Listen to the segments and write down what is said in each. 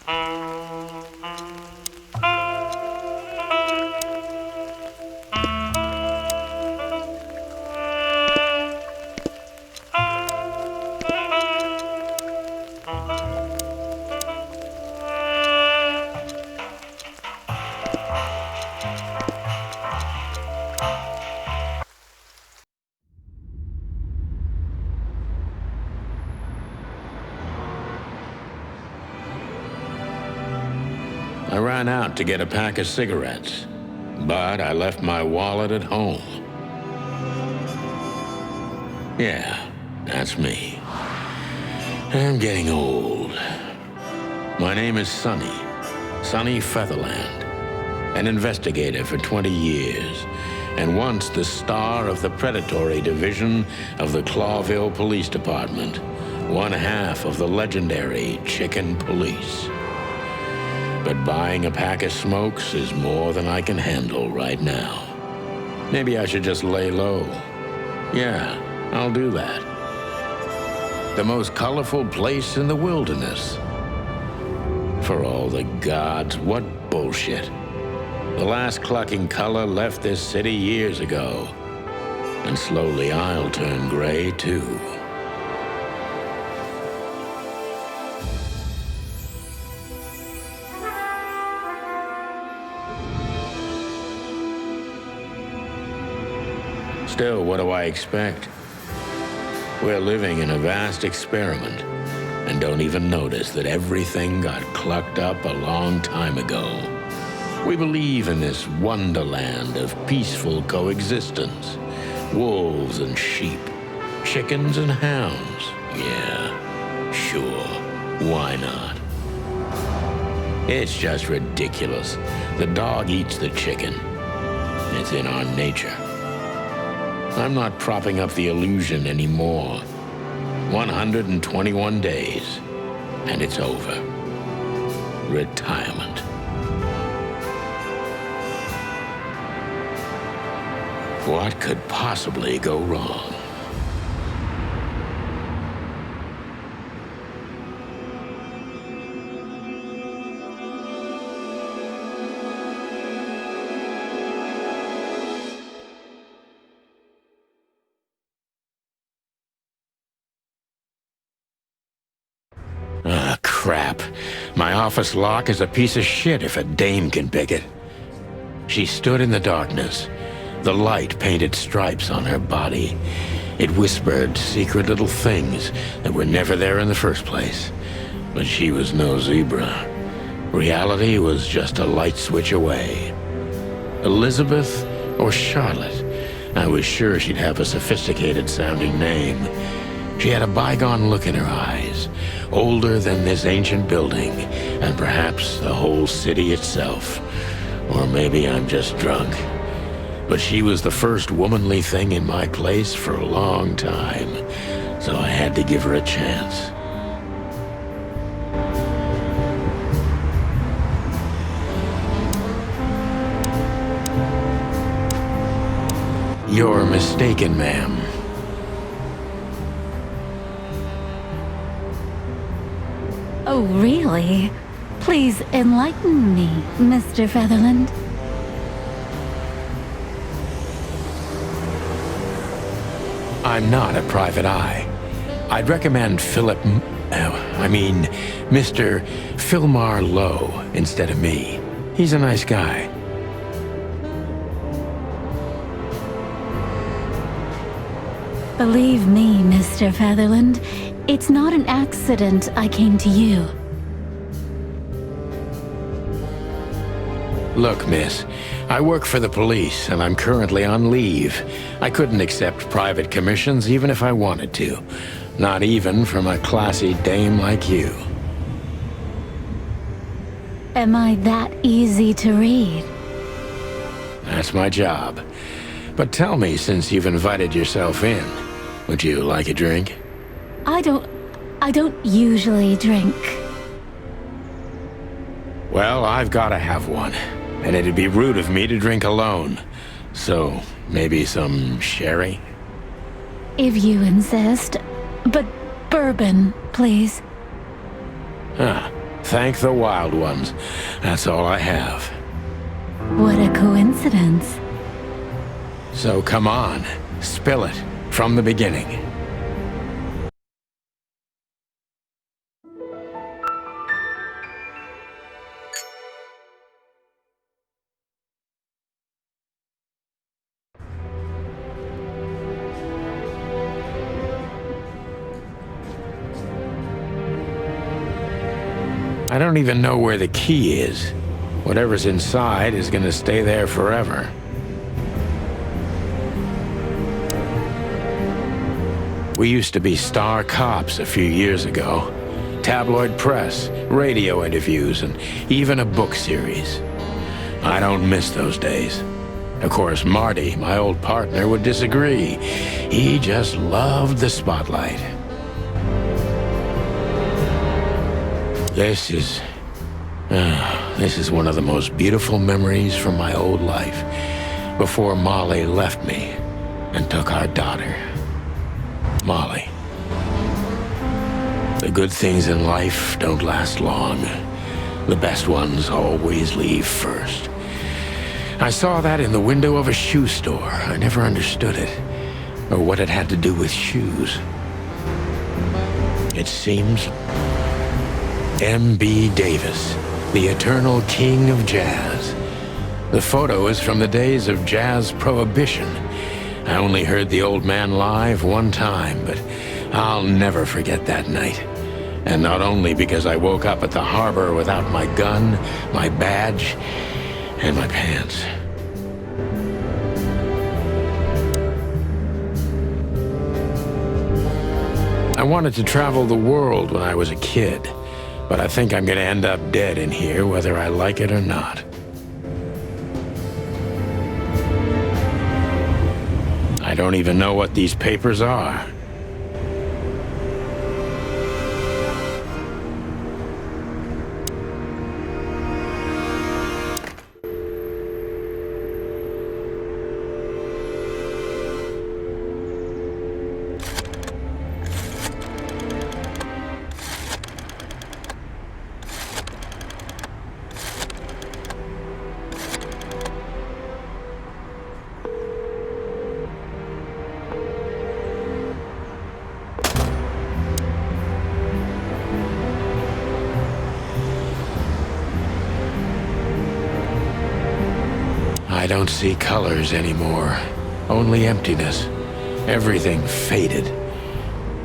I ran out to get a pack of cigarettes, but I left my wallet at home. Yeah, that's me. I'm getting old. My name is Sonny Featherland, an investigator for 20 years, and once the star of the predatory division of the Clawville Police Department, one half of the legendary Chicken Police. But buying a pack of smokes is more than I can handle right now. Maybe I should just lay low. Yeah, I'll do that. The most colorful place in the wilderness. For all the gods, what bullshit. The last clucking color left this city years ago. And slowly I'll turn gray too. Still, what do I expect? We're living in a vast experiment, and don't even notice that everything got clucked up a long time ago. We believe in this wonderland of peaceful coexistence. Wolves and sheep, chickens and hounds. Yeah, sure, why not? It's just ridiculous. The dog eats the chicken. It's in our nature. I'm not propping up the illusion anymore. 121 days, and it's over. Retirement. What could possibly go wrong? Ah, crap. My office lock is a piece of shit if a dame can pick it. She stood in the darkness. The light painted stripes on her body. It whispered secret little things that were never there in the first place. But she was no zebra. Reality was just a light switch away. Elizabeth or Charlotte? I was sure she'd have a sophisticated-sounding name. She had a bygone look in her eyes, older than this ancient building, and perhaps the whole city itself. Or maybe I'm just drunk. But she was the first womanly thing in my place for a long time, so I had to give her a chance. You're mistaken, ma'am. Oh, really? Please enlighten me, Mr. Featherland. I'm not a private eye. I'd recommend Mr. Philmar Lowe instead of me. He's a nice guy. Believe me, Mr. Featherland, it's not an accident I came to you. Look, miss, I work for the police, and I'm currently on leave. I couldn't accept private commissions even if I wanted to. Not even from a classy dame like you. Am I that easy to read? That's my job. But tell me, since you've invited yourself in, would you like a drink? I don't usually drink. Well, I've got to have one. And it'd be rude of me to drink alone. So, maybe some sherry? If you insist. But bourbon, please. Ah, Thank the wild ones. That's all I have. What a coincidence. So come on, spill it from the beginning. I don't even know where the key is. Whatever's inside is gonna stay there forever. We used to be star cops a few years ago. Tabloid press, radio interviews, and even a book series. I don't miss those days. Of course, Marty, my old partner, would disagree. He just loved the spotlight. This is one of the most beautiful memories from my old life, before Molly left me and took our daughter. Molly. The good things in life don't last long. The best ones always leave first. I saw that in the window of a shoe store. I never understood it, or what it had to do with shoes. It seems M.B. Davis, the eternal king of jazz. The photo is from the days of jazz prohibition. I only heard the old man live one time, but I'll never forget that night. And not only because I woke up at the harbor without my gun, my badge, and my pants. I wanted to travel the world when I was a kid. But I think I'm gonna end up dead in here, whether I like it or not. I don't even know what these papers are. I don't see colors anymore, only emptiness. Everything faded.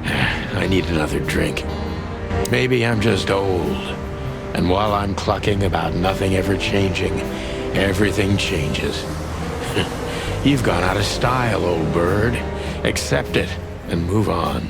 I need another drink. Maybe I'm just old, and while I'm clucking about nothing ever changing, everything changes. You've gone out of style, old bird. Accept it and move on.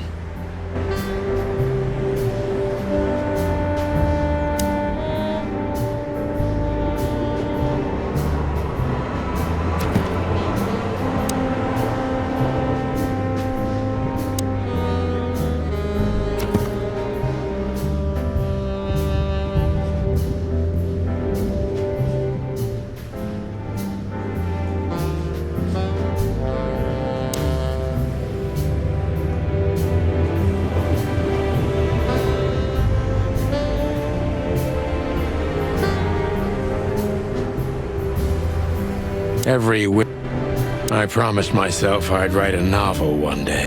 I promised myself I'd write a novel one day.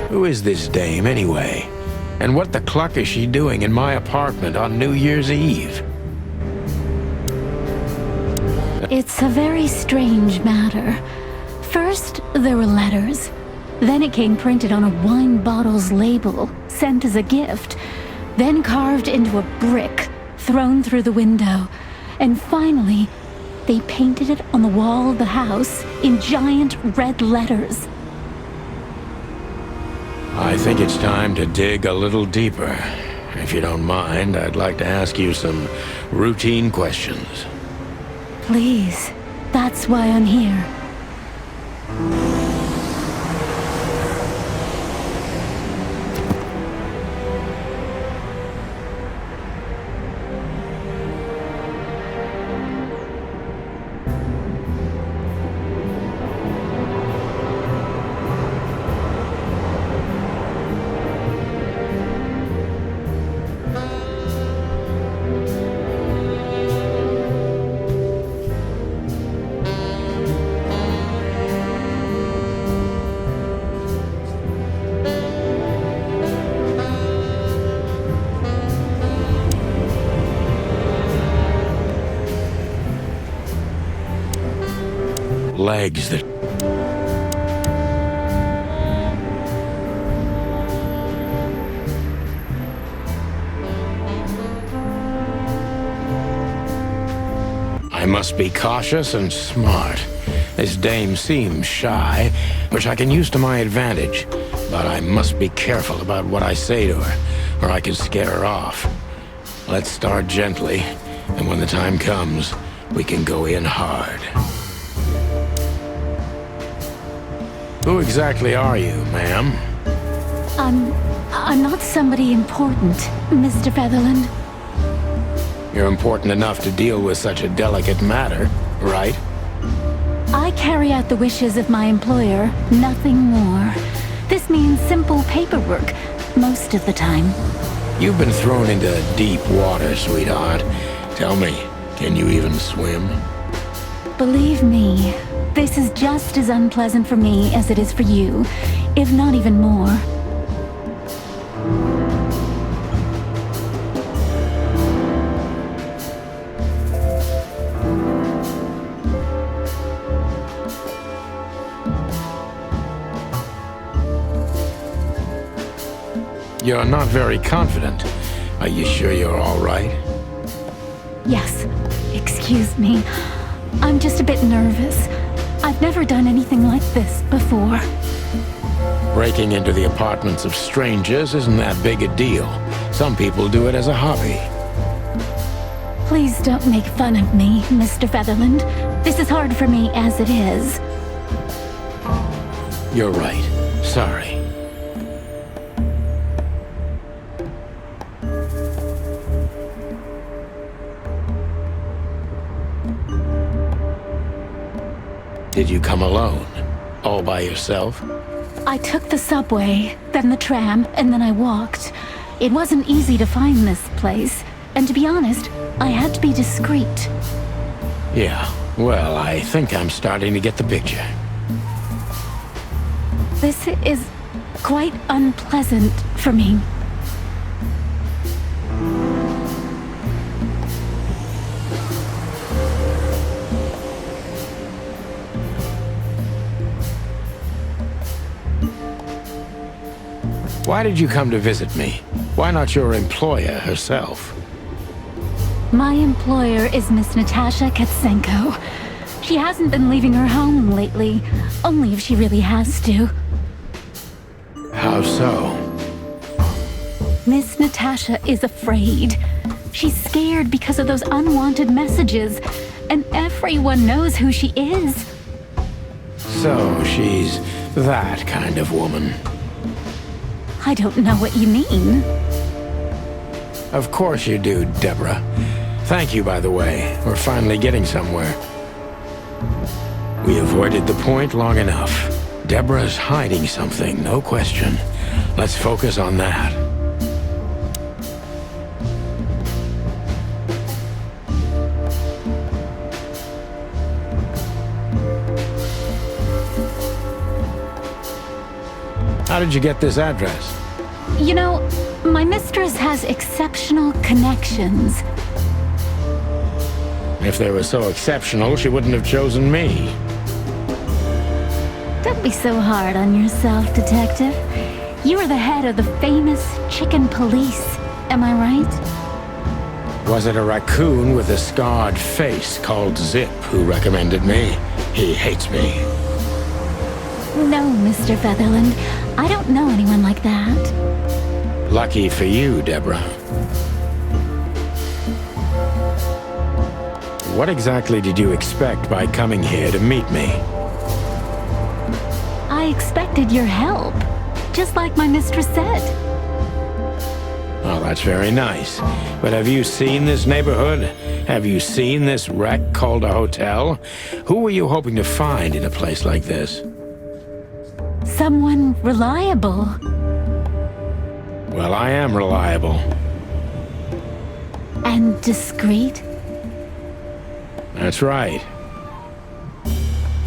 Who is this dame, anyway? And what the cluck is she doing in my apartment on New Year's Eve? It's a very strange matter. First, there were letters. Then it came printed on a wine bottle's label, sent as a gift. Then carved into a brick, thrown through the window. And finally, they painted it on the wall of the house in giant red letters. I think it's time to dig a little deeper. If you don't mind, I'd like to ask you some routine questions. Please, that's why I'm here. legs that... I must be cautious and smart. This dame seems shy, which I can use to my advantage. But I must be careful about what I say to her, or I can scare her off. Let's start gently, and when the time comes, we can go in hard. Who exactly are you, ma'am? I'm not somebody important, Mr. Featherland. You're important enough to deal with such a delicate matter, right? I carry out the wishes of my employer, nothing more. This means simple paperwork, most of the time. You've been thrown into deep water, sweetheart. Tell me, can you even swim? Believe me, this is just as unpleasant for me as it is for you, if not even more. You're not very confident. Are you sure you're all right? Yes, excuse me. I'm just a bit nervous. I've never done anything like this before. Breaking into the apartments of strangers isn't that big a deal. Some people do it as a hobby. Please don't make fun of me, Mr. Featherland. This is hard for me as it is. You're right. Sorry. Did you come alone? All by yourself? I took the subway, then the tram, and then I walked. It wasn't easy to find this place, and to be honest, I had to be discreet. Yeah, well, I think I'm starting to get the picture. This is quite unpleasant for me. Why did you come to visit me? Why not your employer herself? My employer is Miss Natasha Katsenko. She hasn't been leaving her home lately, only if she really has to. How so? Miss Natasha is afraid. She's scared because of those unwanted messages, and everyone knows who she is. So she's that kind of woman. I don't know what you mean. Of course you do, Deborah. Thank you, by the way. We're finally getting somewhere. We avoided the point long enough. Deborah's hiding something, no question. Let's focus on that. How did you get this address? You know, my mistress has exceptional connections. If they were so exceptional, she wouldn't have chosen me. Don't be so hard on yourself, Detective. You are the head of the famous chicken police, am I right? Was it a raccoon with a scarred face called Zip who recommended me? He hates me. No, Mr. Featherland. I don't know anyone like that. Lucky for you, Deborah. What exactly did you expect by coming here to meet me? I expected your help, just like my mistress said. Well, that's very nice. But have you seen this neighborhood? Have you seen this wreck called a hotel? Who were you hoping to find in a place like this? Someone reliable. Well, I am reliable. And discreet. That's right.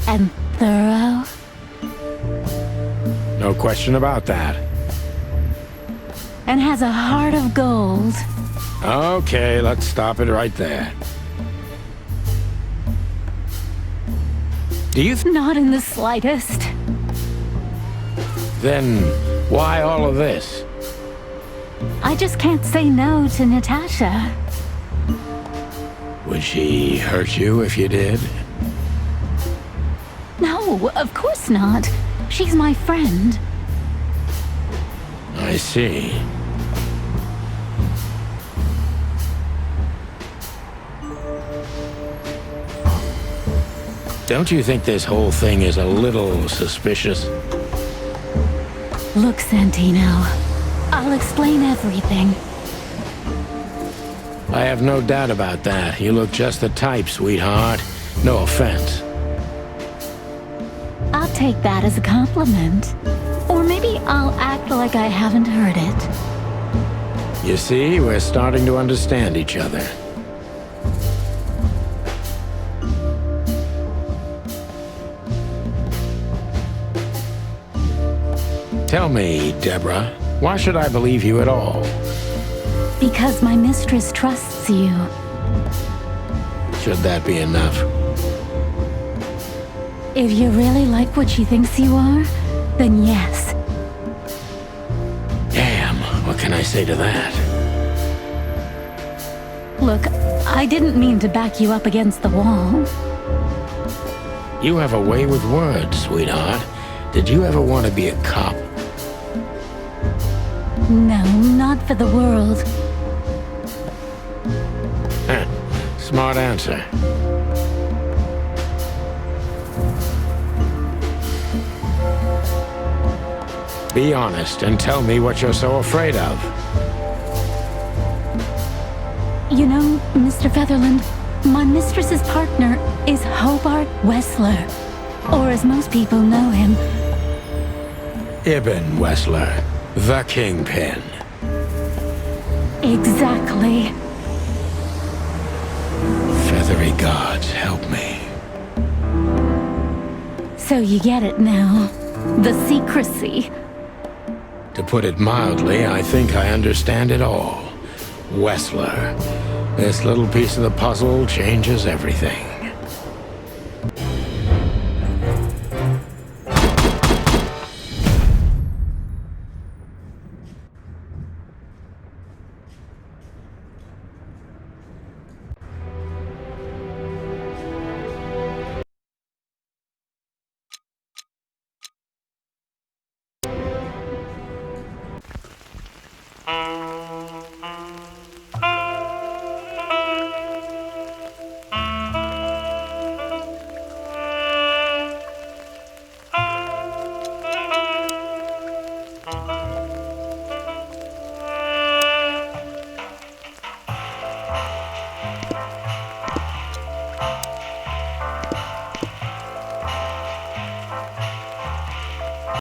And thorough. No question about that. And has a heart of gold. Okay, let's stop it right there. Do you Not in the slightest. Then why all of this? I just can't say no to Natasha. Would she hurt you if you did? No, of course not. She's my friend. I see. Don't you think this whole thing is a little suspicious? Look, Santino, I'll explain everything. I have no doubt about that. You look just the type, sweetheart. No offense. I'll take that as a compliment. Or maybe I'll act like I haven't heard it. You see, we're starting to understand each other. Tell me, Deborah, why should I believe you at all? Because my mistress trusts you. Should that be enough? If you really like what she thinks you are, then yes. Damn, what can I say to that? Look, I didn't mean to back you up against the wall. You have a way with words, sweetheart. Did you ever want to be a cop? No, not for the world. Smart answer. Be honest and tell me what you're so afraid of. You know, Mr. Featherland, my mistress's partner is Hobart Wessler. Or as most people know him, Ibn Wessler, the kingpin. exactly. Feathery gods, help me. So you get it now. The secrecy. To put it mildly, I think I understand it all. Wessler. This little piece of the puzzle changes everything.